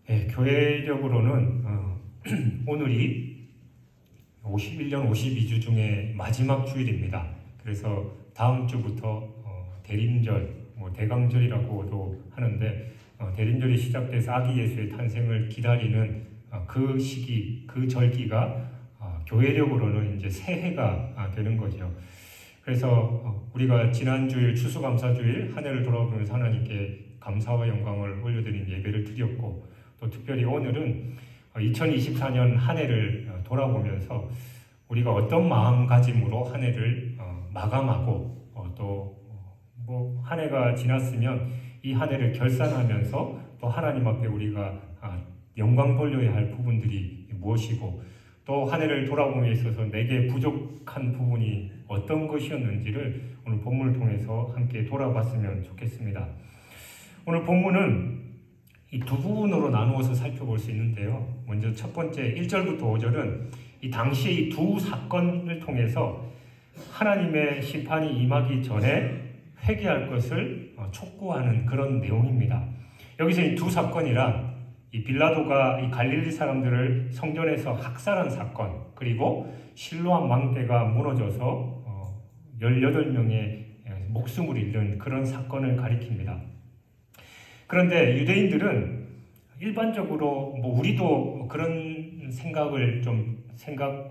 네, 교회력으로는 오늘이 51년 52주 중에 마지막 주일입니다. 그래서 다음 주부터 대림절, 대강절이라고도 하는데 대림절이 시작돼서 아기 예수의 탄생을 기다리는 그 시기, 그 절기가 교회력으로는 이제 새해가 되는 거죠. 그래서 우리가 지난주일 추수감사주일 한 해를 돌아보면서 하나님께 감사와 영광을 올려드린 예배를 드렸고, 또 특별히 오늘은 2024년 한 해를 돌아보면서 우리가 어떤 마음가짐으로 한 해를 마감하고 또 한 해가 지났으면 이 한 해를 결산하면서 또 하나님 앞에 우리가 영광 돌려야 할 부분들이 무엇이고, 또 한 해를 돌아봄에 있어서 내게 부족한 부분이 어떤 것이었는지를 오늘 본문을 통해서 함께 돌아봤으면 좋겠습니다. 오늘 본문은 이 두 부분으로 나누어서 살펴볼 수 있는데요. 먼저 첫 번째 1절부터 5절은 이 당시의 이 두 사건을 통해서 하나님의 심판이 임하기 전에 회개할 것을 촉구하는 그런 내용입니다. 여기서 이 두 사건이란 이 빌라도가 이 갈릴리 사람들을 성전에서 학살한 사건, 그리고 실로암 망대가 무너져서 18명의 목숨을 잃는 그런 사건을 가리킵니다. 그런데 유대인들은 일반적으로 우리도 그런 생각을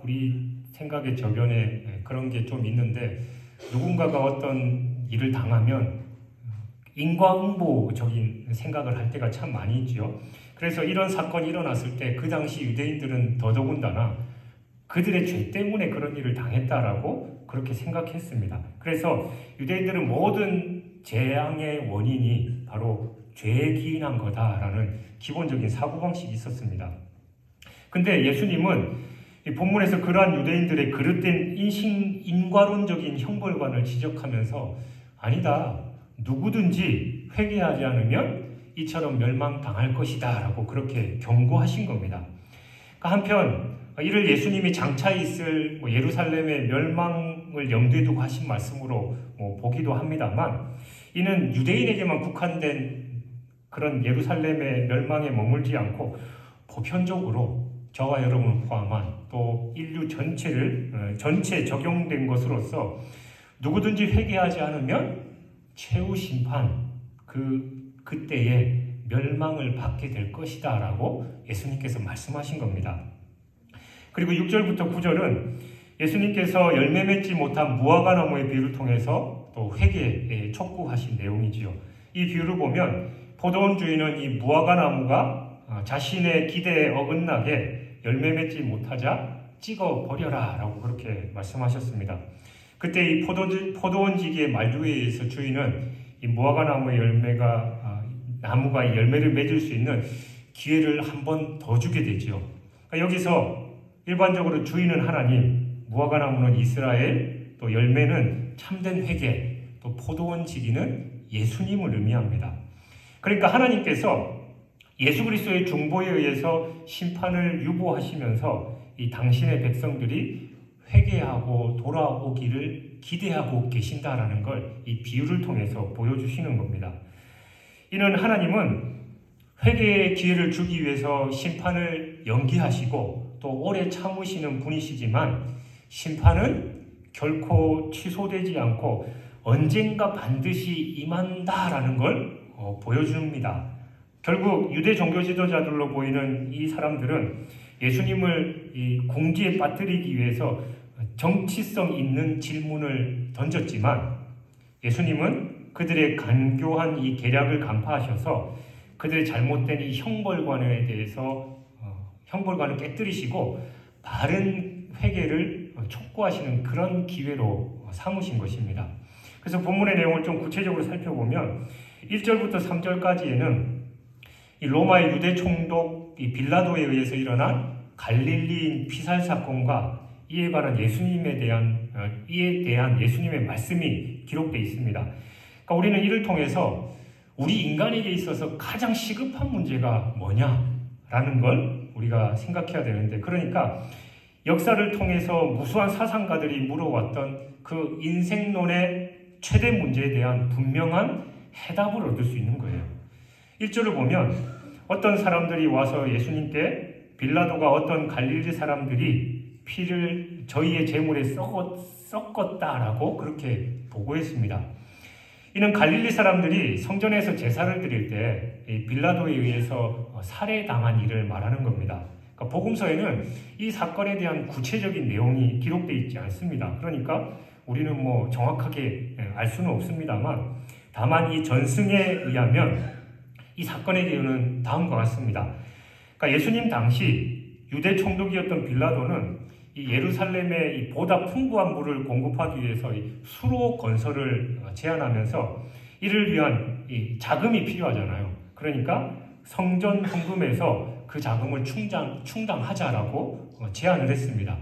우리 생각의 저변에 그런 게 좀 있는데, 누군가가 어떤 일을 당하면 인과응보적인 생각을 할 때가 참 많이 있죠. 그래서 이런 사건이 일어났을 때 그 당시 유대인들은 더더군다나 그들의 죄 때문에 그런 일을 당했다라고 그렇게 생각했습니다. 그래서 유대인들은 모든 재앙의 원인이 바로 죄에 기인한 거다라는 기본적인 사고방식이 있었습니다. 근데 예수님은 이 본문에서 그러한 유대인들의 그릇된 인과론적인 형벌관을 지적하면서 아니다, 누구든지 회개하지 않으면 이처럼 멸망당할 것이다 라고 그렇게 경고하신 겁니다. 한편 이를 예수님이 장차 있을 예루살렘의 멸망을 염두에 두고 하신 말씀으로 보기도 합니다만, 이는 유대인에게만 국한된 그런 예루살렘의 멸망에 머물지 않고 보편적으로 저와 여러분을 포함한 또 인류 전체 적용된 것으로서 누구든지 회개하지 않으면 최후 심판, 그때에 멸망을 받게 될 것이다 라고 예수님께서 말씀하신 겁니다. 그리고 6절부터 9절은 예수님께서 열매 맺지 못한 무화과나무의 비유를 통해서 또 회개에 촉구하신 내용이지요. 이 비유를 보면 포도원 주인은 이 무화과나무가 자신의 기대에 어긋나게 열매 맺지 못하자 찍어버려라 라고 그렇게 말씀하셨습니다. 그때 이 포도원지기의 말류에 의해서 주인은 이 무화과나무의 나무가 이 열매를 맺을 수 있는 기회를 한 번 더 주게 되죠. 그러니까 여기서 일반적으로 주인은 하나님, 무화과나무는 이스라엘, 또 열매는 참된 회개, 또 포도원지기는 예수님을 의미합니다. 그러니까 하나님께서 예수 그리스도의 중보에 의해서 심판을 유보하시면서 이 당신의 백성들이 회개하고 돌아오기를 기대하고 계신다라는 걸 이 비유를 통해서 보여주시는 겁니다. 이는 하나님은 회개의 기회를 주기 위해서 심판을 연기하시고 또 오래 참으시는 분이시지만, 심판은 결코 취소되지 않고 언젠가 반드시 임한다라는 걸 보여줍니다. 결국 유대 종교 지도자들로 보이는 이 사람들은 예수님을 이 궁지에 빠뜨리기 위해서 정치성 있는 질문을 던졌지만, 예수님은 그들의 간교한 이 계략을 간파하셔서 그들의 잘못된 이 형벌관에 대해서 형벌관을 깨뜨리시고 바른 회개를 촉구하시는 그런 기회로 삼으신 것입니다. 그래서 본문의 내용을 좀 구체적으로 살펴보면 1절부터 3절까지에는 이 로마의 유대 총독 이 빌라도에 의해서 일어난 갈릴리인 피살 사건과 이에 대한 예수님의 말씀이 기록되어 있습니다. 그러니까 우리는 이를 통해서 우리 인간에게 있어서 가장 시급한 문제가 뭐냐라는 걸 우리가 생각해야 되는데, 그러니까 역사를 통해서 무수한 사상가들이 물어왔던 그 인생론의 최대 문제에 대한 분명한 해답을 얻을 수 있는 거예요. 1절을 보면 어떤 사람들이 와서 예수님께 빌라도가 어떤 갈릴리 사람들이 피를 저희의 제물에 섞었다라고 그렇게 보고했습니다. 이는 갈릴리 사람들이 성전에서 제사를 드릴 때 빌라도에 의해서 살해당한 일을 말하는 겁니다. 그러니까 복음서에는 이 사건에 대한 구체적인 내용이 기록되어 있지 않습니다. 그러니까 우리는 뭐 정확하게 알 수는 없습니다만, 다만 이 전승에 의하면 이 사건의 내용은 다음과 같습니다. 그러니까 예수님 당시 유대 총독이었던 빌라도는 이 예루살렘에 이 보다 풍부한 물을 공급하기 위해서 이 수로 건설을 제안하면서 이를 위한 이 자금이 필요하잖아요. 그러니까 성전 헌금에서 그 자금을 충당하자라고 제안을 했습니다.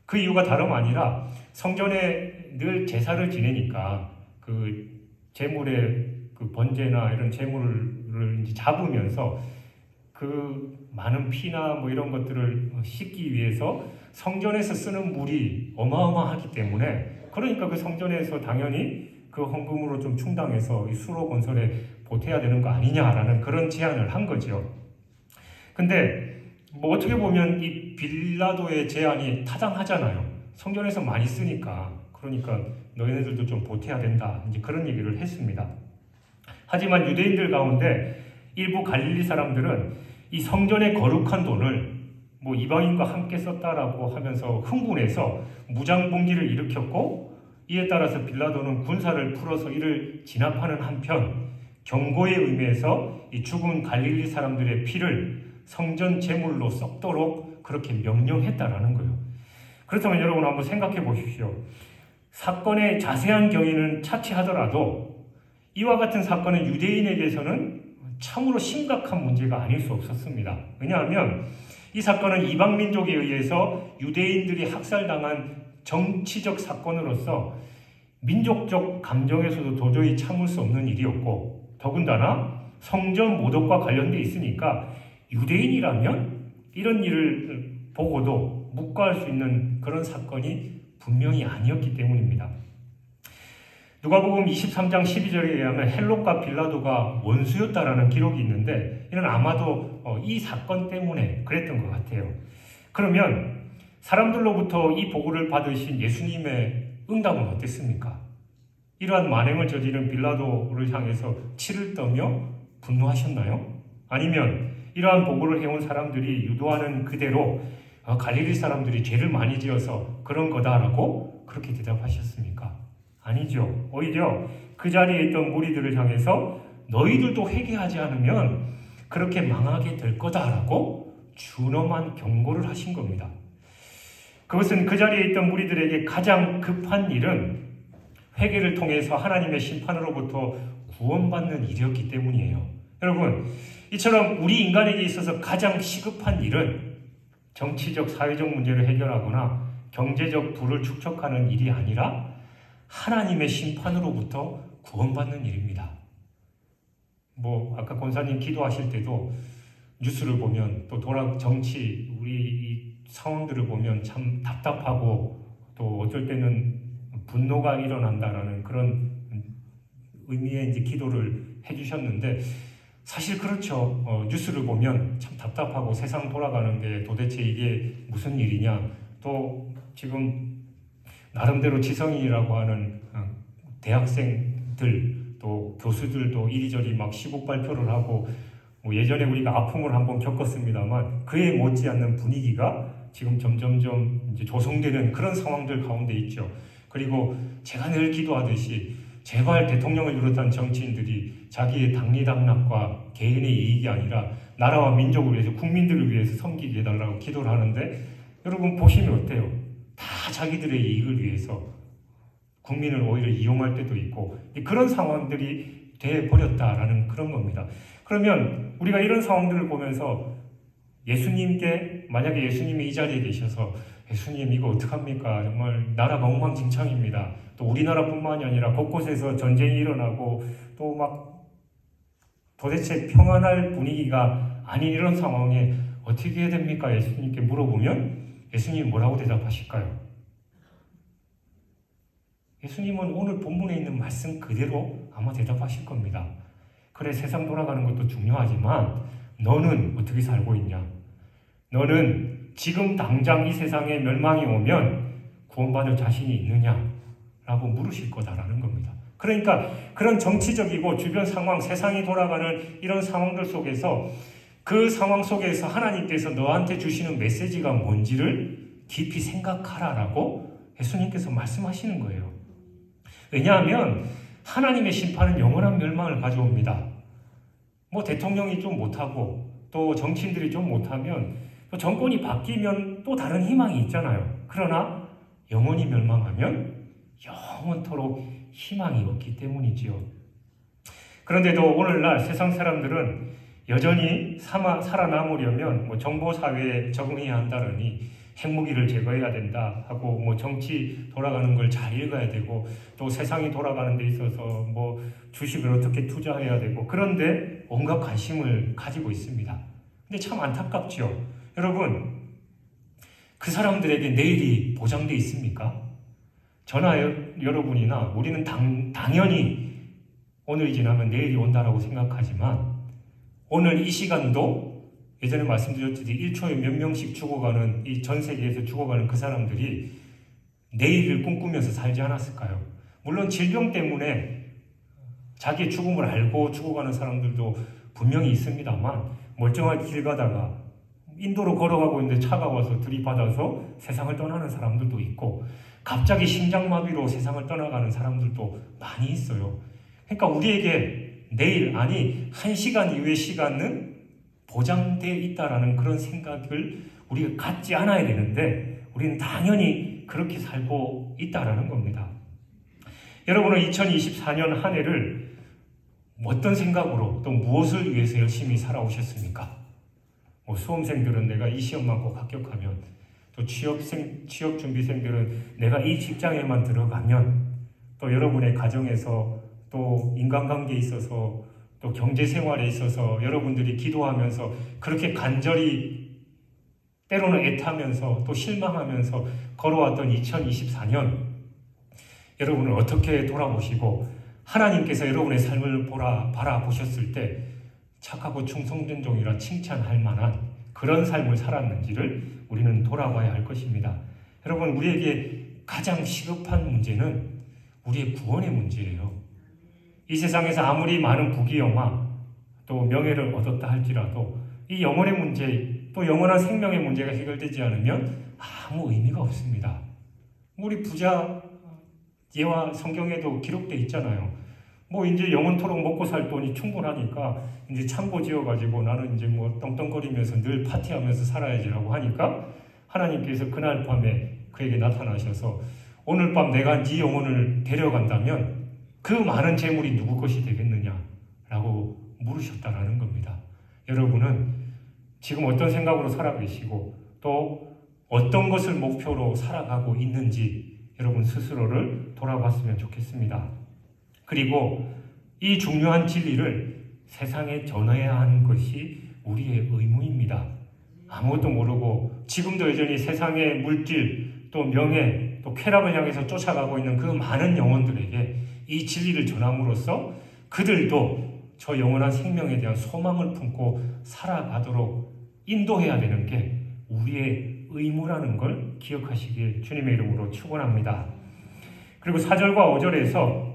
그 이유가 다름 아니라 성전에 늘 제사를 지내니까 그 제물의 그 번제나 이런 제물을 이제 잡으면서 그 많은 피나 뭐 이런 것들을 씻기 위해서 성전에서 쓰는 물이 어마어마하기 때문에, 그러니까 그 성전에서 당연히 그 헌금으로 좀 충당해서 이 수로 건설에 보태야 되는 거 아니냐라는 그런 제안을 한 거죠. 근데 뭐 어떻게 보면 이 빌라도의 제안이 타당하잖아요. 성전에서 많이 쓰니까, 그러니까 너희네들도 좀 보태야 된다, 이제 그런 얘기를 했습니다. 하지만 유대인들 가운데 일부 갈릴리 사람들은 이 성전의 거룩한 돈을 뭐 이방인과 함께 썼다라고 하면서 흥분해서 무장봉기를 일으켰고, 이에 따라서 빌라도는 군사를 풀어서 이를 진압하는 한편 경고의 의미에서 이 죽은 갈릴리 사람들의 피를 성전 제물로 썩도록 그렇게 명령했다라는 거예요. 그렇다면 여러분 한번 생각해 보십시오. 사건의 자세한 경위는 차치하더라도 이와 같은 사건은 유대인에게서는 참으로 심각한 문제가 아닐 수 없었습니다. 왜냐하면 이 사건은 이방 민족에 의해서 유대인들이 학살당한 정치적 사건으로서 민족적 감정에서도 도저히 참을 수 없는 일이었고, 더군다나 성전 모독과 관련돼 있으니까 유대인이라면 이런 일을 보고도 묵과할 수 있는 그런 사건이 분명히 아니었기 때문입니다. 누가복음 23장 12절에 의하면 헬롯과 빌라도가 원수였다라는 기록이 있는데, 이는 아마도 이 사건 때문에 그랬던 것 같아요. 그러면 사람들로부터 이 보고를 받으신 예수님의 응답은 어땠습니까? 이러한 만행을 저지른 빌라도를 향해서 치를 떠며 분노하셨나요? 아니면 이러한 보고를 해온 사람들이 유도하는 그대로 갈릴리 사람들이 죄를 많이 지어서 그런 거다라고 그렇게 대답하셨습니까? 아니죠. 오히려 그 자리에 있던 무리들을 향해서 너희들도 회개하지 않으면 그렇게 망하게 될 거다라고 준엄한 경고를 하신 겁니다. 그것은 그 자리에 있던 무리들에게 가장 급한 일은 회개를 통해서 하나님의 심판으로부터 구원받는 일이었기 때문이에요. 여러분, 이처럼 우리 인간에게 있어서 가장 시급한 일은 정치적, 사회적 문제를 해결하거나 경제적 부를 축적하는 일이 아니라 하나님의 심판으로부터 구원받는 일입니다. 뭐 아까 권사님 기도하실 때도 뉴스를 보면 또 정치 우리 이 상황들을 보면 참 답답하고 또 어쩔 때는 분노가 일어난다라는 그런 의미의 이제 기도를 해주셨는데, 사실 그렇죠. 뉴스를 보면 참 답답하고 세상 돌아가는데 도대체 이게 무슨 일이냐. 또 지금 나름대로 지성인이라고 하는 대학생들 또 교수들도 이리저리 막 시국 발표를 하고, 뭐 예전에 우리가 아픔을 한번 겪었습니다만 그에 못지않는 분위기가 지금 점점점 이제 조성되는 그런 상황들 가운데 있죠. 그리고 제가 늘 기도하듯이 제발 대통령을 비롯한 정치인들이 자기의 당리당락과 개인의 이익이 아니라 나라와 민족을 위해서, 국민들을 위해서 섬기게 해달라고 기도를 하는데, 여러분 보시면 어때요? 다 자기들의 이익을 위해서 국민을 오히려 이용할 때도 있고, 그런 상황들이 돼버렸다라는 그런 겁니다. 그러면 우리가 이런 상황들을 보면서 예수님께, 만약에 예수님이 이 자리에 계셔서 예수님 이거 어떡합니까? 정말 나라가 엉망진창입니다. 또 우리나라뿐만이 아니라 곳곳에서 전쟁이 일어나고 또 막 도대체 평안할 분위기가 아닌 이런 상황에 어떻게 해야 됩니까? 예수님께 물어보면 예수님이 뭐라고 대답하실까요? 예수님은 오늘 본문에 있는 말씀 그대로 아마 대답하실 겁니다. 그래, 세상 돌아가는 것도 중요하지만 너는 어떻게 살고 있냐? 너는 지금 당장 이 세상에 멸망이 오면 구원받을 자신이 있느냐? 라고 물으실 거다라는 겁니다. 그러니까 그런 정치적이고 주변 상황, 세상이 돌아가는 이런 상황들 속에서 그 상황 속에서 하나님께서 너한테 주시는 메시지가 뭔지를 깊이 생각하라라고 예수님께서 말씀하시는 거예요. 왜냐하면 하나님의 심판은 영원한 멸망을 가져옵니다. 뭐 대통령이 좀 못하고 또 정치인들이 좀 못하면 또 정권이 바뀌면 또 다른 희망이 있잖아요. 그러나 영원히 멸망하면 영원토록 희망이 없기 때문이지요. 그런데도 오늘날 세상 사람들은 여전히 살아남으려면 뭐 정보사회에 적응해야 한다느니 핵무기를 제거해야 된다 하고 뭐 정치 돌아가는 걸 잘 읽어야 되고 또 세상이 돌아가는 데 있어서 뭐 주식을 어떻게 투자해야 되고 그런데 온갖 관심을 가지고 있습니다. 근데 참 안타깝죠. 여러분, 그 사람들에게 내일이 보장되어 있습니까? 저나 여러분이나 우리는 당연히 오늘이 지나면 내일이 온다라고 생각하지만 오늘 이 시간도 예전에 말씀드렸듯이 1초에 몇 명씩 죽어가는 이 전 세계에서 죽어가는 그 사람들이 내일을 꿈꾸면서 살지 않았을까요? 물론 질병 때문에 자기의 죽음을 알고 죽어가는 사람들도 분명히 있습니다만 멀쩡하게 길 가다가 인도로 걸어가고 있는데 차가 와서 들이받아서 세상을 떠나는 사람들도 있고 갑자기 심장마비로 세상을 떠나가는 사람들도 많이 있어요. 그러니까 우리에게 내일, 아니 1시간 이후의 시간은 보장되어 있다라는 그런 생각을 우리가 갖지 않아야 되는데 우리는 당연히 그렇게 살고 있다라는 겁니다. 여러분은 2024년 한 해를 어떤 생각으로 또 무엇을 위해서 열심히 살아오셨습니까? 뭐 수험생들은 내가 이 시험만 꼭 합격하면, 또 취업 준비생들은 내가 이 직장에만 들어가면, 또 여러분의 가정에서 또 인간관계에 있어서 또 경제생활에 있어서 여러분들이 기도하면서 그렇게 간절히 때로는 애타면서 또 실망하면서 걸어왔던 2024년 여러분을 어떻게 돌아보시고 하나님께서 여러분의 삶을 바라보셨을 때 착하고 충성된 종이라 칭찬할 만한 그런 삶을 살았는지를 우리는 돌아봐야 할 것입니다. 여러분, 우리에게 가장 시급한 문제는 우리의 구원의 문제예요. 이 세상에서 아무리 많은 부귀영화 또 명예를 얻었다 할지라도 이 영혼의 문제, 또 영원한 생명의 문제가 해결되지 않으면 아무 의미가 없습니다. 우리 부자 예와 성경에도 기록되어 있잖아요. 뭐 이제 영원토록 먹고 살 돈이 충분하니까 이제 창고 지어가지고 나는 이제 뭐 떵떵거리면서 늘 파티하면서 살아야지라고 하니까 하나님께서 그날 밤에 그에게 나타나셔서 오늘 밤 내가 네 영혼을 데려간다면 그 많은 재물이 누구 것이 되겠느냐라고 물으셨다라는 겁니다. 여러분은 지금 어떤 생각으로 살아계시고 또 어떤 것을 목표로 살아가고 있는지 여러분 스스로를 돌아봤으면 좋겠습니다. 그리고 이 중요한 진리를 세상에 전해야 하는 것이 우리의 의무입니다. 아무것도 모르고 지금도 여전히 세상의 물질 또 명예 또 쾌락을 향해서 쫓아가고 있는 그 많은 영혼들에게 이 진리를 전함으로써 그들도 저 영원한 생명에 대한 소망을 품고 살아가도록 인도해야 되는 게 우리의 의무라는 걸 기억하시길 주님의 이름으로 축원합니다. 그리고 4절과 5절에서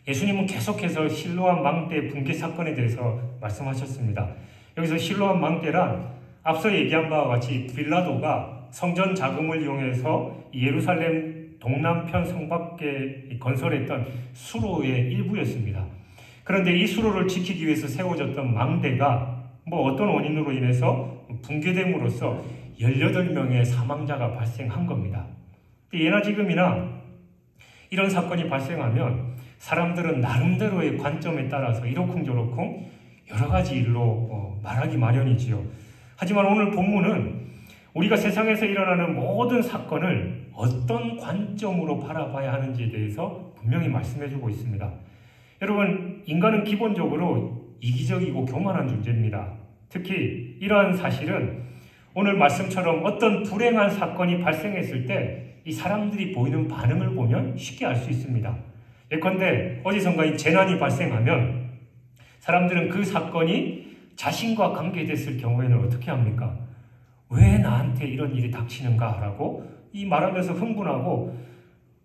예수님은 계속해서 실로암 망대 붕괴 사건에 대해서 말씀하셨습니다. 여기서 실로암 망대란 앞서 얘기한 바와 같이 빌라도가 성전 자금을 이용해서 예루살렘 동남편 성 밖에 건설했던 수로의 일부였습니다. 그런데 이 수로를 지키기 위해서 세워졌던 망대가 뭐 어떤 원인으로 인해서 붕괴됨으로써 18명의 사망자가 발생한 겁니다. 예나 지금이나 이런 사건이 발생하면 사람들은 나름대로의 관점에 따라서 이러쿵저러쿵 여러 가지 일로 말하기 마련이지요. 하지만 오늘 본문은 우리가 세상에서 일어나는 모든 사건을 어떤 관점으로 바라봐야 하는지에 대해서 분명히 말씀해주고 있습니다. 여러분, 인간은 기본적으로 이기적이고 교만한 존재입니다. 특히 이러한 사실은 오늘 말씀처럼 어떤 불행한 사건이 발생했을 때 이 사람들이 보이는 반응을 보면 쉽게 알 수 있습니다. 예컨대 어디선가 이 재난이 발생하면 사람들은 그 사건이 자신과 관계됐을 경우에는 어떻게 합니까? 왜 나한테 이런 일이 닥치는가? 라고 이 말하면서 흥분하고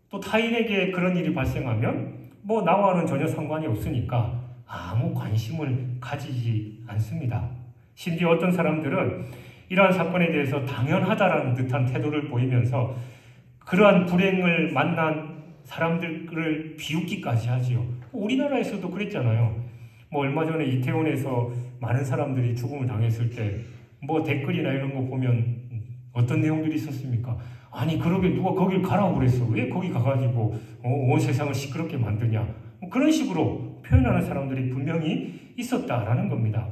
또 타인에게 그런 일이 발생하면 뭐 나와는 전혀 상관이 없으니까 아무 관심을 가지지 않습니다. 심지어 어떤 사람들은 이러한 사건에 대해서 당연하다라는 듯한 태도를 보이면서 그러한 불행을 만난 사람들을 비웃기까지 하지요. 우리나라에서도 그랬잖아요. 뭐 얼마 전에 이태원에서 많은 사람들이 죽음을 당했을 때 뭐 댓글이나 이런 거 보면 어떤 내용들이 있었습니까? 아니 그러게 누가 거길 가라고 그랬어. 왜 거기 가가지고 온 세상을 시끄럽게 만드냐. 뭐 그런 식으로 표현하는 사람들이 분명히 있었다라는 겁니다.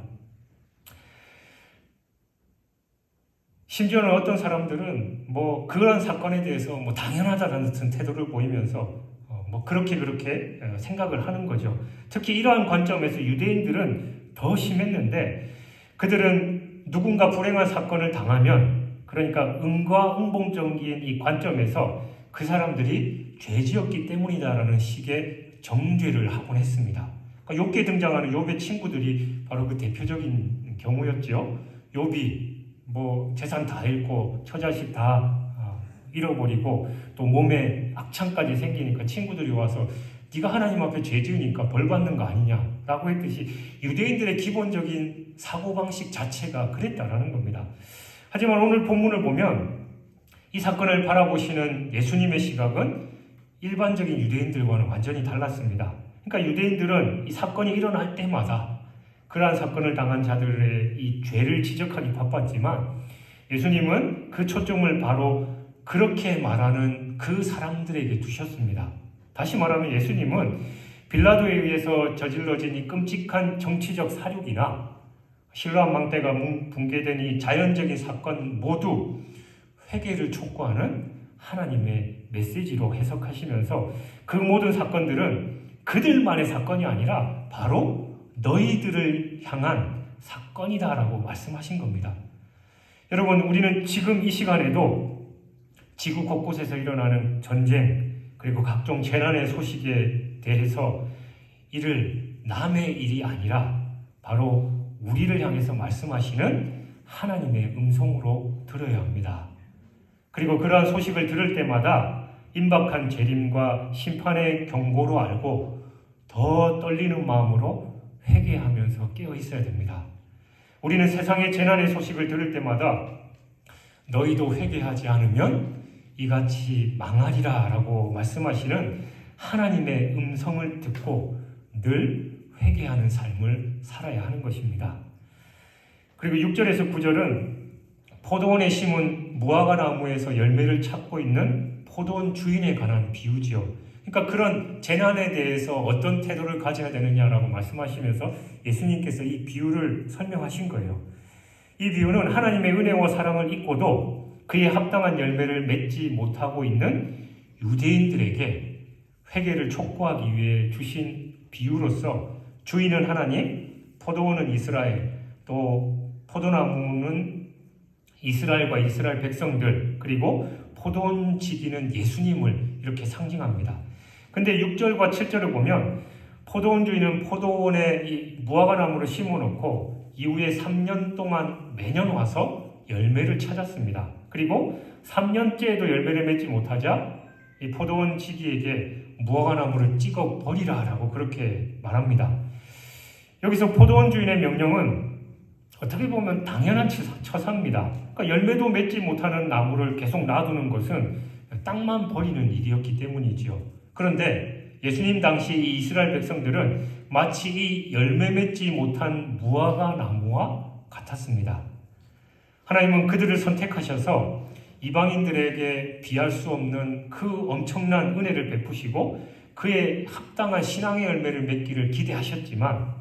심지어는 어떤 사람들은 뭐 그런 사건에 대해서 뭐 당연하다라는 듯한 태도를 보이면서 뭐 그렇게 생각을 하는 거죠. 특히 이러한 관점에서 유대인들은 더 심했는데 그들은 누군가 불행한 사건을 당하면 그러니까 응과응봉적인 이 관점에서 그 사람들이 죄지었기 때문이다라는 식의 정죄를 하곤 했습니다. 그러니까 욥기에 등장하는 욥의 친구들이 바로 그 대표적인 경우였죠. 욥이 뭐 재산 다 잃고 처자식 다 잃어버리고 또 몸에 악창까지 생기니까 친구들이 와서 네가 하나님 앞에 죄 지으니까 벌 받는 거 아니냐라고 했듯이 유대인들의 기본적인 사고방식 자체가 그랬다라는 겁니다. 하지만 오늘 본문을 보면 이 사건을 바라보시는 예수님의 시각은 일반적인 유대인들과는 완전히 달랐습니다. 그러니까 유대인들은 이 사건이 일어날 때마다 그러한 사건을 당한 자들의 이 죄를 지적하기 바빴지만 예수님은 그 초점을 바로 그렇게 말하는 그 사람들에게 두셨습니다. 다시 말하면 예수님은 빌라도에 의해서 저질러진 이 끔찍한 정치적 사륙이나 실로암 망대가 붕괴된 이 자연적인 사건 모두 회개를 촉구하는 하나님의 메시지로 해석하시면서 그 모든 사건들은 그들만의 사건이 아니라 바로 너희들을 향한 사건이다라고 말씀하신 겁니다. 여러분, 우리는 지금 이 시간에도 지구 곳곳에서 일어나는 전쟁 그리고 각종 재난의 소식에 대해서 이를 남의 일이 아니라 바로 우리를 향해서 말씀하시는 하나님의 음성으로 들어야 합니다. 그리고 그러한 소식을 들을 때마다 임박한 재림과 심판의 경고로 알고 더 떨리는 마음으로 회개하면서 깨어 있어야 됩니다. 우리는 세상의 재난의 소식을 들을 때마다 너희도 회개하지 않으면 이같이 망하리라 라고 말씀하시는 하나님의 음성을 듣고 늘 회개하는 삶을 살아야 하는 것입니다. 그리고 6절에서 9절은 포도원에 심은 무화과 나무에서 열매를 찾고 있는 포도원 주인에 관한 비유지요. 그러니까 그런 재난에 대해서 어떤 태도를 가져야 되느냐라고 말씀하시면서 예수님께서 이 비유를 설명하신 거예요. 이 비유는 하나님의 은혜와 사랑을 잊고도 그에 합당한 열매를 맺지 못하고 있는 유대인들에게 회개를 촉구하기 위해 주신 비유로서 주인은 하나님, 포도원은 이스라엘, 또 포도나무는 이스라엘과 이스라엘 백성들, 그리고 포도원 지기는 예수님을 이렇게 상징합니다. 근데 6절과 7절을 보면 포도원 주인은 포도원에 이 무화과 나무를 심어놓고 이후에 3년 동안 매년 와서 열매를 찾았습니다. 그리고 3년째에도 열매를 맺지 못하자 이 포도원 지기에게 무화과 나무를 찍어 버리라 라고 그렇게 말합니다. 여기서 포도원 주인의 명령은 어떻게 보면 당연한 처사입니다. 그러니까 열매도 맺지 못하는 나무를 계속 놔두는 것은 땅만 버리는 일이었기 때문이지요. 그런데 예수님 당시 이 이스라엘 백성들은 마치 이 열매 맺지 못한 무화과 나무와 같았습니다. 하나님은 그들을 선택하셔서 이방인들에게 비할 수 없는 그 엄청난 은혜를 베푸시고 그의 합당한 신앙의 열매를 맺기를 기대하셨지만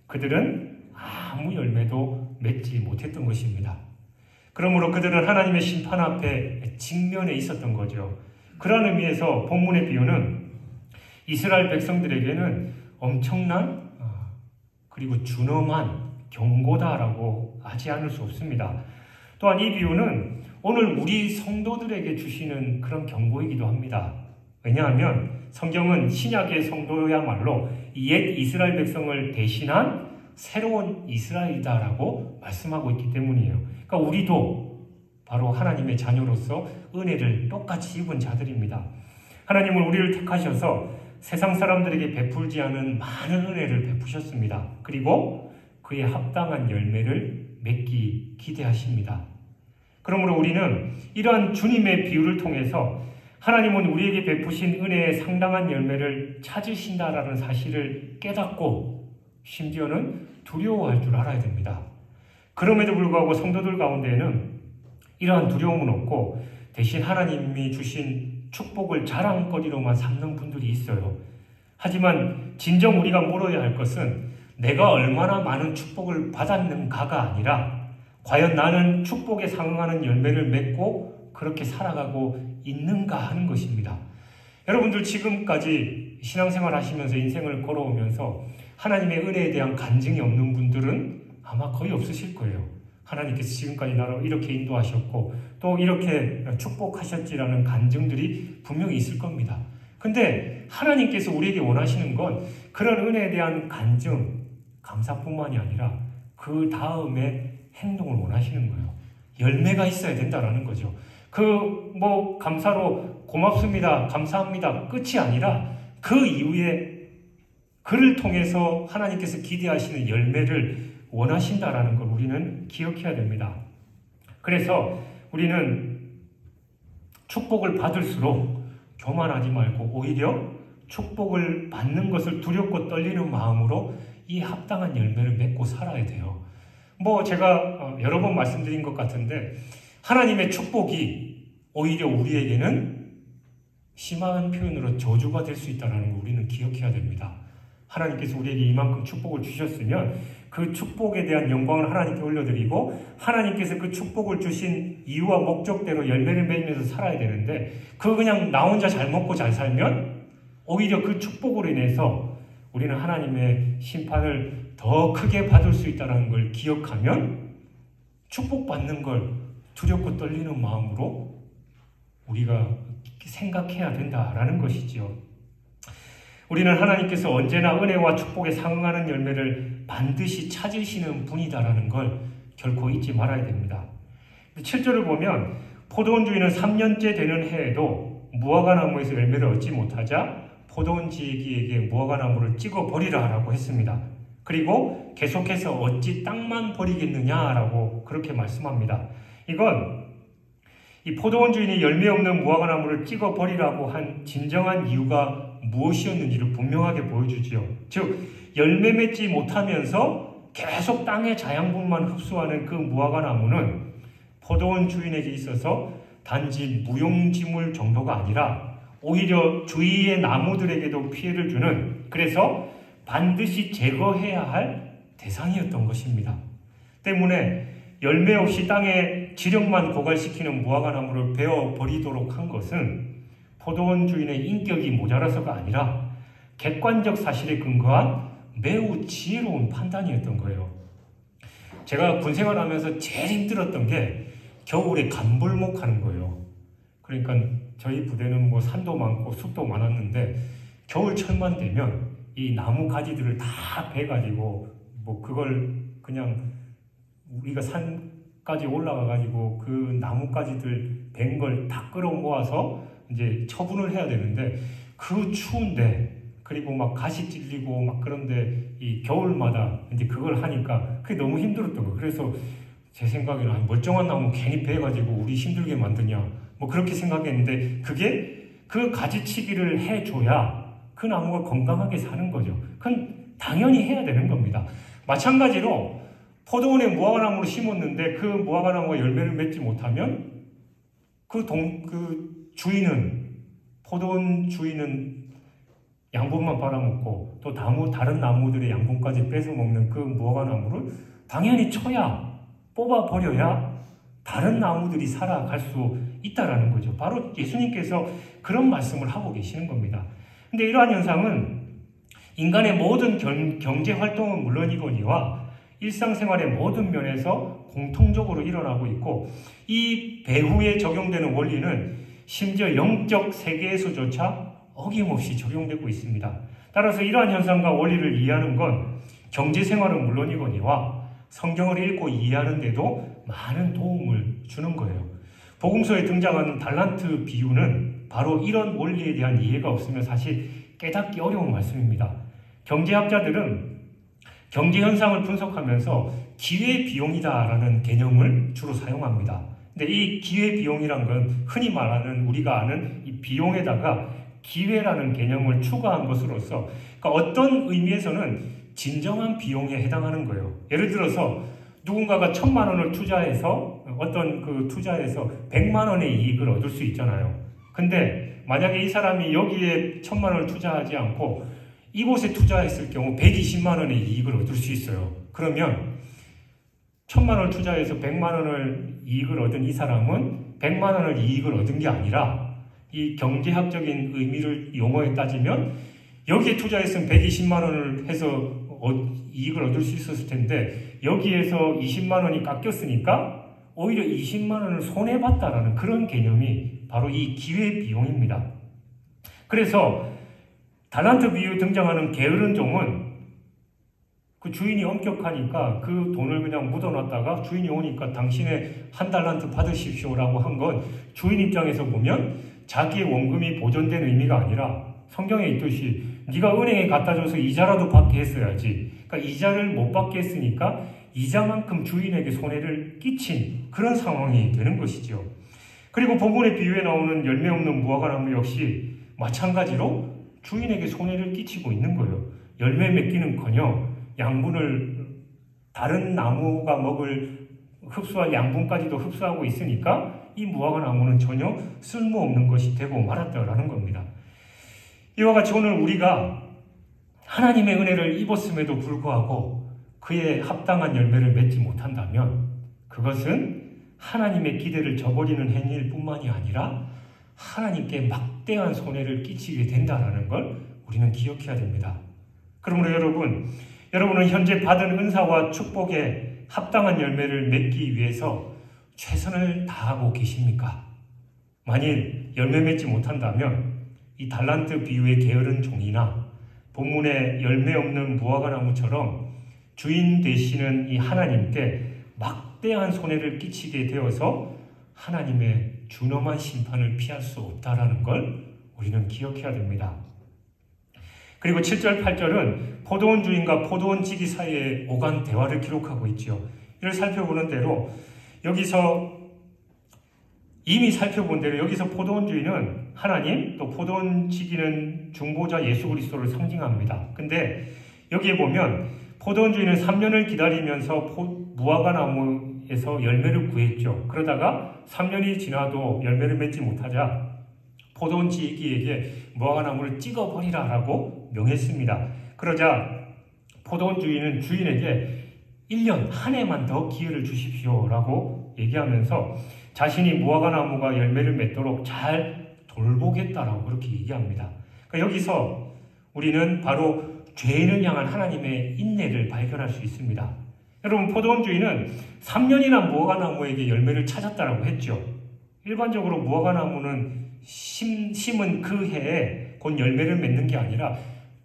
그들은 아무 열매도 맺지 못했던 것입니다. 그러므로 그들은 하나님의 심판 앞에 직면해 있었던 거죠. 그런 의미에서 본문의 비유는 이스라엘 백성들에게는 엄청난 그리고 준엄한 경고다라고 하지 않을 수 없습니다. 또한 이 비유는 오늘 우리 성도들에게 주시는 그런 경고이기도 합니다. 왜냐하면 성경은 신약의 성도야말로 옛 이스라엘 백성을 대신한 새로운 이스라엘이다라고 말씀하고 있기 때문이에요. 그러니까 우리도 바로 하나님의 자녀로서 은혜를 똑같이 입은 자들입니다. 하나님은 우리를 택하셔서 세상 사람들에게 베풀지 않은 많은 은혜를 베푸셨습니다. 그리고 그에 합당한 열매를 맺기 기대하십니다. 그러므로 우리는 이러한 주님의 비유를 통해서 하나님은 우리에게 베푸신 은혜의 상당한 열매를 찾으신다라는 사실을 깨닫고 심지어는 두려워할 줄 알아야 됩니다. 그럼에도 불구하고 성도들 가운데에는 이러한 두려움은 없고 대신 하나님이 주신 축복을 자랑거리로만 삼는 분들이 있어요. 하지만 진정 우리가 물어야 할 것은 내가 얼마나 많은 축복을 받았는가가 아니라 과연 나는 축복에 상응하는 열매를 맺고 그렇게 살아가고 있는가 하는 것입니다. 여러분들 지금까지 신앙생활 하시면서 인생을 걸어오면서 하나님의 은혜에 대한 간증이 없는 분들은 아마 거의 없으실 거예요. 하나님께서 지금까지 나를 이렇게 인도하셨고 또 이렇게 축복하셨지라는 간증들이 분명히 있을 겁니다. 근데 하나님께서 우리에게 원하시는 건 그런 은혜에 대한 간증, 감사뿐만이 아니라 그 다음에 행동을 원하시는 거예요. 열매가 있어야 된다라는 거죠. 감사로 고맙습니다, 감사합니다 끝이 아니라 그 이후에 그를 통해서 하나님께서 기대하시는 열매를 원하신다라는 걸 우리는 기억해야 됩니다. 그래서 우리는 축복을 받을수록 교만하지 말고 오히려 축복을 받는 것을 두렵고 떨리는 마음으로 이 합당한 열매를 맺고 살아야 돼요. 제가 여러 번 말씀드린 것 같은데 하나님의 축복이 오히려 우리에게는 심한 표현으로 저주가 될 수 있다는 걸 우리는 기억해야 됩니다. 하나님께서 우리에게 이만큼 축복을 주셨으면 그 축복에 대한 영광을 하나님께 올려드리고 하나님께서 그 축복을 주신 이유와 목적대로 열매를 맺으면서 살아야 되는데 그냥 나 혼자 잘 먹고 잘 살면 오히려 그 축복으로 인해서 우리는 하나님의 심판을 더 크게 받을 수 있다는 걸 기억하면 축복받는 걸 두렵고 떨리는 마음으로 우리가 생각해야 된다라는 것이죠. 우리는 하나님께서 언제나 은혜와 축복에 상응하는 열매를 반드시 찾으시는 분이다라는 걸 결코 잊지 말아야 됩니다. 7절을 보면 포도원 주인은 3년째 되는 해에도 무화과나무에서 열매를 얻지 못하자 포도원 지기에게 무화과나무를 찍어버리라 라고 했습니다. 그리고 계속해서 어찌 땅만 버리겠느냐라고 그렇게 말씀합니다. 이건 이 포도원 주인이 열매 없는 무화과나무를 찍어버리라고 한 진정한 이유가 무엇이었는지를 분명하게 보여주지요. 즉 열매 맺지 못하면서 계속 땅의 자양분만 흡수하는 그 무화과나무는 포도원 주인에게 있어서 단지 무용지물 정도가 아니라 오히려 주위의 나무들에게도 피해를 주는, 그래서 반드시 제거해야 할 대상이었던 것입니다. 때문에 열매 없이 땅에 지력만 고갈시키는 무화과나무를 베어버리도록 한 것은 포도원 주인의 인격이 모자라서가 아니라 객관적 사실에 근거한 매우 지혜로운 판단이었던 거예요. 제가 군생활하면서 제일 힘들었던 게 겨울에 간불목하는 거예요. 그러니까 저희 부대는 산도 많고 숲도 많았는데 겨울철만 되면 이 나무 가지들을 다 베가지고 그걸 그냥 우리가 산까지 올라가가지고 그 나무가지들 벤 걸 다 끌어모아서 이제 처분을 해야 되는데 그 추운데 그리고 가시 찔리고 그런데 이 겨울마다 이제 그걸 하니까 그게 너무 힘들었던 거예요. 그래서 제 생각에는 멀쩡한 나무 괜히 베가지고 우리 힘들게 만드냐 그렇게 생각했는데 그게 그 가지치기를 해줘야 그 나무가 건강하게 사는 거죠. 그건 당연히 해야 되는 겁니다. 마찬가지로 포도원에 무화과나무를 심었는데 그 무화과나무가 열매를 맺지 못하면 그 주인은, 포도원 주인은 양분만 빨아먹고 또 다른 나무들의 양분까지 뺏어먹는 그 무화과나무를 당연히 쳐야, 뽑아버려야 다른 나무들이 살아갈 수 있다라는 거죠. 바로 예수님께서 그런 말씀을 하고 계시는 겁니다. 근데 이러한 현상은 인간의 모든 경제 활동은 물론이거니와 일상생활의 모든 면에서 공통적으로 일어나고 있고 이 배후에 적용되는 원리는 심지어 영적 세계에서조차 어김없이 적용되고 있습니다. 따라서 이러한 현상과 원리를 이해하는 건 경제 생활은 물론이거니와 성경을 읽고 이해하는 데도 많은 도움을 주는 거예요. 복음서에 등장하는 달란트 비유는 바로 이런 원리에 대한 이해가 없으면 사실 깨닫기 어려운 말씀입니다. 경제학자들은 경제 현상을 분석하면서 기회비용이다라는 개념을 주로 사용합니다. 근데 이 기회비용이란 건 흔히 말하는 우리가 아는 이 비용에다가 기회라는 개념을 추가한 것으로서 그러니까 어떤 의미에서는 진정한 비용에 해당하는 거예요. 예를 들어서 누군가가 1,000만 원을 투자해서 어떤 그 투자에서 100만 원의 이익을 얻을 수 있잖아요. 근데 만약에 이 사람이 여기에 1,000만 원을 투자하지 않고 이곳에 투자했을 경우 120만 원의 이익을 얻을 수 있어요. 그러면 1,000만 원을 투자해서 100만 원을 이익을 얻은 이 사람은 100만 원을 이익을 얻은 게 아니라 이 경제학적인 의미를 용어에 따지면 여기에 투자했으면 120만 원을 해서 이익을 얻을 수 있었을 텐데 여기에서 20만 원이 깎였으니까 오히려 20만 원을 손해봤다라는 그런 개념이 바로 이 기회비용입니다. 그래서 달란트 비유에 등장하는 게으른 종은 그 주인이 엄격하니까 그 돈을 그냥 묻어놨다가 주인이 오니까 당신의 1달란트 받으십시오라고 한 건 주인 입장에서 보면 자기의 원금이 보존된 의미가 아니라 성경에 있듯이 네가 은행에 갖다 줘서 이자라도 받게 했어야지. 그러니까 이자를 못 받게 했으니까 이자만큼 주인에게 손해를 끼친 그런 상황이 되는 것이죠. 그리고 본문의 비유에 나오는 열매 없는 무화과나무 역시 마찬가지로 주인에게 손해를 끼치고 있는 거예요. 열매 맺기는커녕 양분을 다른 나무가 흡수할 양분까지도 흡수하고 있으니까 이 무화과나무는 전혀 쓸모없는 것이 되고 말았다라는 겁니다. 이와 같이 오늘 우리가 하나님의 은혜를 입었음에도 불구하고 그에 합당한 열매를 맺지 못한다면 그것은 하나님의 기대를 저버리는 행위일 뿐만이 아니라 하나님께 막대한 손해를 끼치게 된다는 걸 우리는 기억해야 됩니다. 그러므로 여러분은 현재 받은 은사와 축복에 합당한 열매를 맺기 위해서 최선을 다하고 계십니까? 만일 열매 맺지 못한다면 이 달란트 비유의 게으른 종이나 본문의 열매 없는 무화과나무처럼 주인 되시는 이 하나님께 막대한 손해를 끼치게 되어서 하나님의 준엄한 심판을 피할 수 없다는 걸 우리는 기억해야 됩니다. 그리고 7절, 8절은 포도원 주인과 포도원 지기 사이에 오간 대화를 기록하고 있죠. 이를 살펴보는 대로 이미 살펴본 대로 여기서 포도원 주인은 하나님, 또 포도원 지기는 중보자 예수 그리스도를 상징합니다. 근데 여기에 보면 포도원 주인은 3년을 기다리면서 무화과나무에서 열매를 구했죠. 그러다가 3년이 지나도 열매를 맺지 못하자 포도원 지기에게 무화과나무를 찍어버리라라고 명했습니다. 그러자 포도원 주인은 주인에게 1년, 한 해만 더 기회를 주십시오라고 얘기하면서 자신이 무화과나무가 열매를 맺도록 잘 돌보겠다라고 그렇게 얘기합니다. 그러니까 여기서 우리는 바로 죄인을 향한 하나님의 인내를 발견할 수 있습니다. 여러분, 포도원 주인은 3년이나 무화과나무에게 열매를 찾았다라고 했죠. 일반적으로 무화과나무는 심은 그 해에 곧 열매를 맺는 게 아니라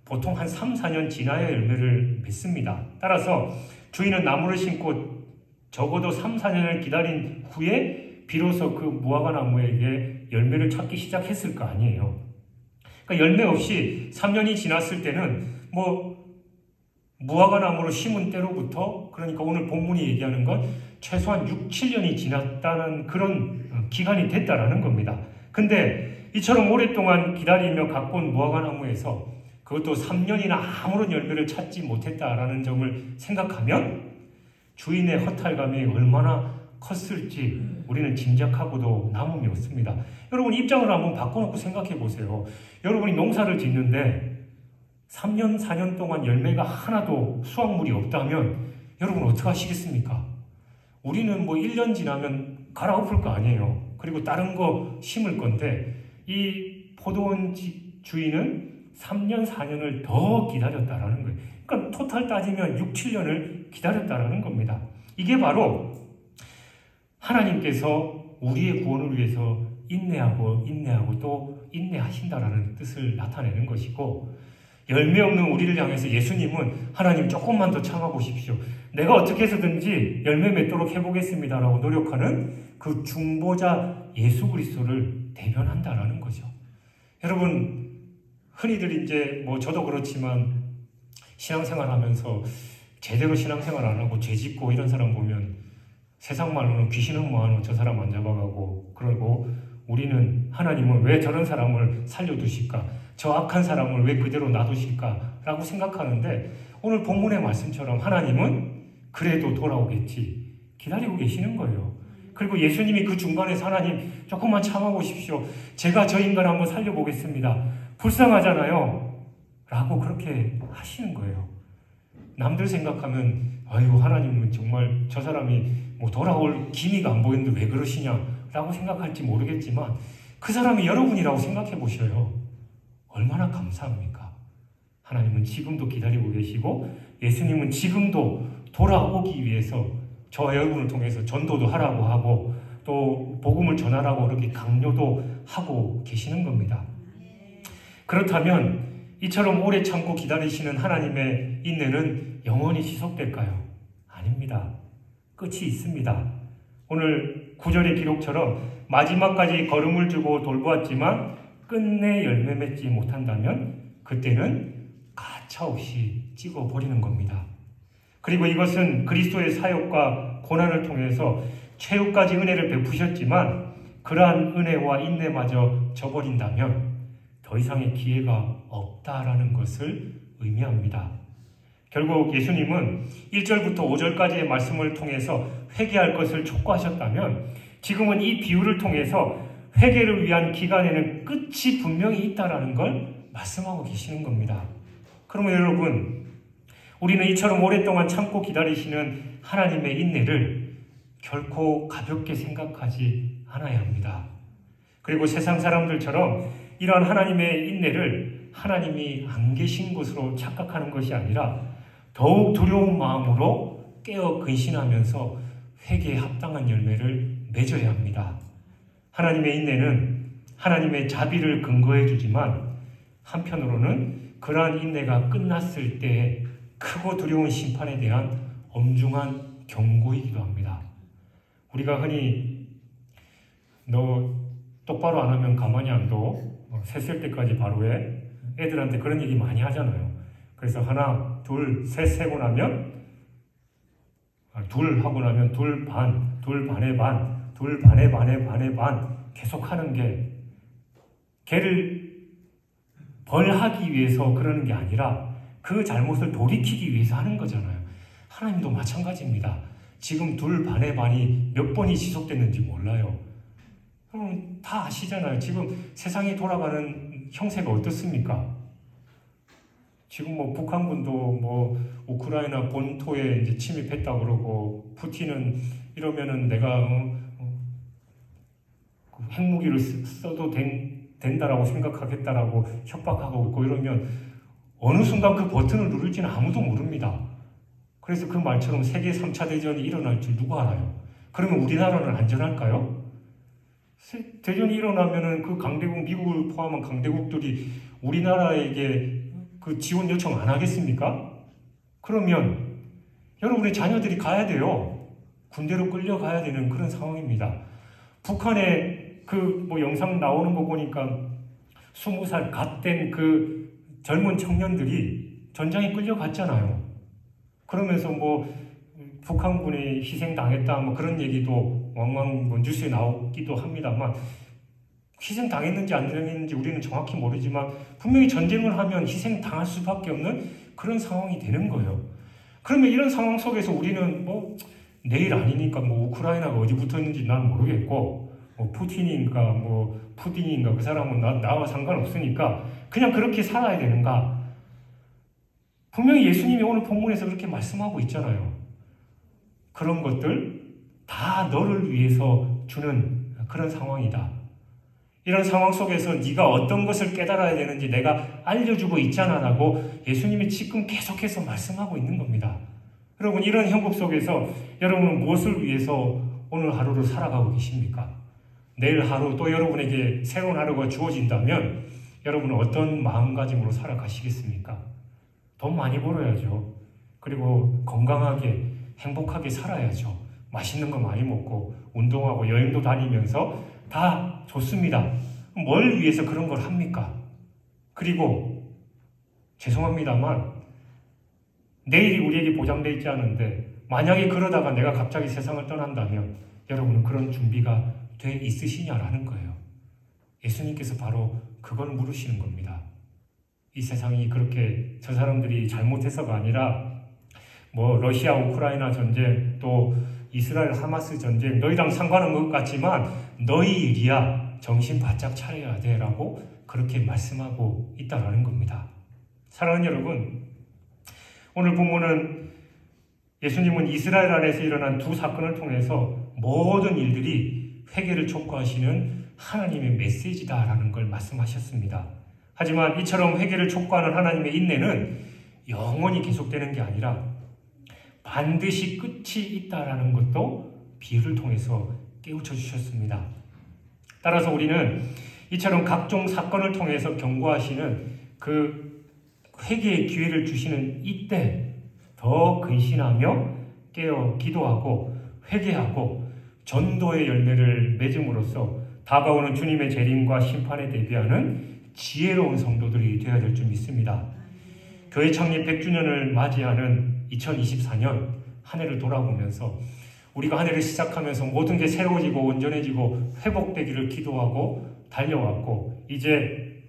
보통 한 3, 4년 지나야 열매를 맺습니다. 따라서 주인은 나무를 심고 적어도 3, 4년을 기다린 후에 비로소 그 무화과나무에게 열매를 찾기 시작했을 거 아니에요. 그러니까 열매 없이 3년이 지났을 때는 무화과나무로 심은 때로부터, 그러니까 오늘 본문이 얘기하는 건 최소한 6, 7년이 지났다는 그런 기간이 됐다라는 겁니다. 근데 이처럼 오랫동안 기다리며 갖고 온 무화과나무에서 그것도 3년이나 아무런 열매를 찾지 못했다라는 점을 생각하면 주인의 허탈감이 얼마나 컸을지 우리는 짐작하고도 남음이 없습니다. 여러분, 입장을 한번 바꿔놓고 생각해 보세요. 여러분이 농사를 짓는데 3년, 4년 동안 열매가 하나도 수확물이 없다면 여러분 어떻게 하시겠습니까? 우리는 1년 지나면 갈아엎을 거 아니에요. 그리고 다른 거 심을 건데 이 포도원 주인은 3년, 4년을 더 기다렸다라는 거예요. 그러니까 토탈 따지면 6, 7년을 기다렸다라는 겁니다. 이게 바로 하나님께서 우리의 구원을 위해서 인내하고 또 인내하신다라는 뜻을 나타내는 것이고, 열매 없는 우리를 향해서 예수님은 하나님 조금만 더 참아보십시오. 내가 어떻게 해서든지 열매 맺도록 해보겠습니다라고 노력하는 그 중보자 예수 그리스도를 대변한다라는 거죠. 여러분, 흔히들 이제 뭐 저도 그렇지만 신앙생활 하면서 제대로 신앙생활 안 하고 죄 짓고 이런 사람 보면 세상 말로는 귀신 흑마하는 저 사람 안 잡아가고 그러고 우리는 하나님은 왜 저런 사람을 살려두실까? 저 악한 사람을 왜 그대로 놔두실까? 라고 생각하는데 오늘 본문의 말씀처럼 하나님은 그래도 돌아오겠지 기다리고 계시는 거예요. 그리고 예수님이 그 중간에서 하나님 조금만 참아보십시오. 제가 저 인간 한번 살려보겠습니다. 불쌍하잖아요. 라고 그렇게 하시는 거예요. 남들 생각하면 아유 하나님은 정말 저 사람이 뭐 돌아올 기미가 안 보이는데 왜 그러시냐라고 생각할지 모르겠지만 그 사람이 여러분이라고 생각해 보셔요. 얼마나 감사합니까? 하나님은 지금도 기다리고 계시고 예수님은 지금도 돌아오기 위해서 저 여러분을 통해서 전도도 하라고 하고 또 복음을 전하라고 그렇게 강요도 하고 계시는 겁니다. 그렇다면 이처럼 오래 참고 기다리시는 하나님의 인내는 영원히 지속될까요? 아닙니다. 끝이 있습니다. 오늘 9절의 기록처럼 마지막까지 걸음을 주고 돌보았지만 끝내 열매 맺지 못한다면 그때는 가차없이 찍어버리는 겁니다. 그리고 이것은 그리스도의 사역과 고난을 통해서 최후까지 은혜를 베푸셨지만 그러한 은혜와 인내마저 저버린다면 더 이상의 기회가 없다라는 것을 의미합니다. 결국 예수님은 1절부터 5절까지의 말씀을 통해서 회개할 것을 촉구하셨다면 지금은 이 비유를 통해서 회개를 위한 기간에는 끝이 분명히 있다라는 걸 말씀하고 계시는 겁니다. 그러면 여러분, 우리는 이처럼 오랫동안 참고 기다리시는 하나님의 인내를 결코 가볍게 생각하지 않아야 합니다. 그리고 세상 사람들처럼 이러한 하나님의 인내를 하나님이 안 계신 것으로 착각하는 것이 아니라 더욱 두려운 마음으로 깨어 근신하면서 회개에 합당한 열매를 맺어야 합니다. 하나님의 인내는 하나님의 자비를 근거해 주지만 한편으로는 그러한 인내가 끝났을 때 크고 두려운 심판에 대한 엄중한 경고이기도 합니다. 우리가 흔히 너 똑바로 안 하면 가만히 안 둬. 셋 때까지 바로 해. 애들한테 그런 얘기 많이 하잖아요. 그래서 하나, 둘, 셋 세고 나면 둘 하고 나면 둘 반, 둘 반의 반, 둘 반의 반의 반의 반 계속 하는 게 걔를 벌하기 위해서 그러는 게 아니라 그 잘못을 돌이키기 위해서 하는 거잖아요. 하나님도 마찬가지입니다. 지금 둘 반의 반이 몇 번이 지속됐는지 몰라요. 그럼 다 아시잖아요. 지금 세상이 돌아가는 형세가 어떻습니까? 지금 뭐 북한군도 뭐 우크라이나 본토에 이제 침입했다 그러고 푸틴은 이러면은 내가 핵무기를 써도 된다라고 생각하겠다라고 협박하고 있고 이러면 어느 순간 그 버튼을 누를지는 아무도 모릅니다. 그래서 그 말처럼 세계 3차 대전이 일어날 줄 누가 알아요? 그러면 우리나라는 안전할까요? 대전이 일어나면은 그 강대국, 미국을 포함한 강대국들이 우리나라에게 그 지원 요청 안 하겠습니까? 그러면 여러분의 자녀들이 가야 돼요. 군대로 끌려가야 되는 그런 상황입니다. 북한의 그 뭐 영상 나오는 거 보니까 20살 갓 된 그 젊은 청년들이 전장에 끌려갔잖아요. 그러면서 뭐 북한군이 희생당했다 뭐 그런 얘기도 왕왕 뭐 뉴스에 나오기도 합니다만 희생당했는지 안 당했는지 우리는 정확히 모르지만 분명히 전쟁을 하면 희생당할 수밖에 없는 그런 상황이 되는 거예요. 그러면 이런 상황 속에서 우리는 뭐 내일 아니니까 뭐 우크라이나가 어디 붙었는지 난 모르겠고 뭐 푸틴인가 뭐 푸딩인가 그 사람은 나와 상관없으니까 그냥 그렇게 살아야 되는가? 분명히 예수님이 오늘 본문에서 그렇게 말씀하고 있잖아요. 그런 것들 다 너를 위해서 주는 그런 상황이다. 이런 상황 속에서 네가 어떤 것을 깨달아야 되는지 내가 알려주고 있잖아라고 예수님이 지금 계속해서 말씀하고 있는 겁니다. 여러분, 이런 형국 속에서 여러분은 무엇을 위해서 오늘 하루를 살아가고 계십니까? 내일 하루 또 여러분에게 새로운 하루가 주어진다면 여러분은 어떤 마음가짐으로 살아가시겠습니까? 돈 많이 벌어야죠. 그리고 건강하게 행복하게 살아야죠. 맛있는 거 많이 먹고 운동하고 여행도 다니면서 다 좋습니다. 뭘 위해서 그런 걸 합니까? 그리고 죄송합니다만 내일이 우리에게 보장되어 있지 않은데 만약에 그러다가 내가 갑자기 세상을 떠난다면 여러분은 그런 준비가 돼 있으시냐라는 거예요. 예수님께서 바로 그걸 물으시는 겁니다. 이 세상이 그렇게 저 사람들이 잘못해서가 아니라 뭐 러시아 우크라이나 전쟁 또 이스라엘 하마스 전쟁 너희랑 상관없는 것 같지만 너희 일이야 정신 바짝 차려야 돼 라고 그렇게 말씀하고 있다라는 겁니다. 사랑하는 여러분, 오늘 본문은 예수님은 이스라엘 안에서 일어난 두 사건을 통해서 모든 일들이 회개를 촉구하시는 하나님의 메시지다라는 걸 말씀하셨습니다. 하지만 이처럼 회개를 촉구하는 하나님의 인내는 영원히 계속되는 게 아니라 반드시 끝이 있다라는 것도 비유를 통해서 깨우쳐 주셨습니다. 따라서 우리는 이처럼 각종 사건을 통해서 경고하시는 그 회개의 기회를 주시는 이때 더 근신하며 깨어 기도하고 회개하고 전도의 열매를 맺음으로써 다가오는 주님의 재림과 심판에 대비하는 지혜로운 성도들이 되어야 될 줄 믿습니다. 교회 창립 100주년을 맞이하는 2024년 한 해를 돌아보면서 우리가 한 해를 시작하면서 모든 게 새로워지고 온전해지고 회복되기를 기도하고 달려왔고 이제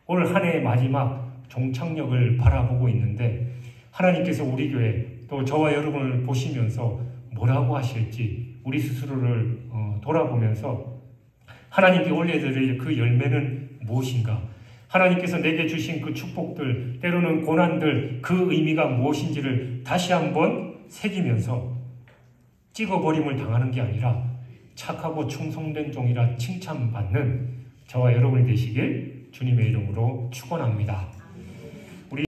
올 한 해의 마지막 종착역을 바라보고 있는데 하나님께서 우리 교회 또 저와 여러분을 보시면서 뭐라고 하실지 우리 스스로를 돌아보면서 하나님께 올려드릴 그 열매는 무엇인가? 하나님께서 내게 주신 그 축복들, 때로는 고난들, 그 의미가 무엇인지를 다시 한번 새기면서 찍어버림을 당하는 게 아니라 착하고 충성된 종이라 칭찬받는 저와 여러분이 되시길 주님의 이름으로 축원합니다.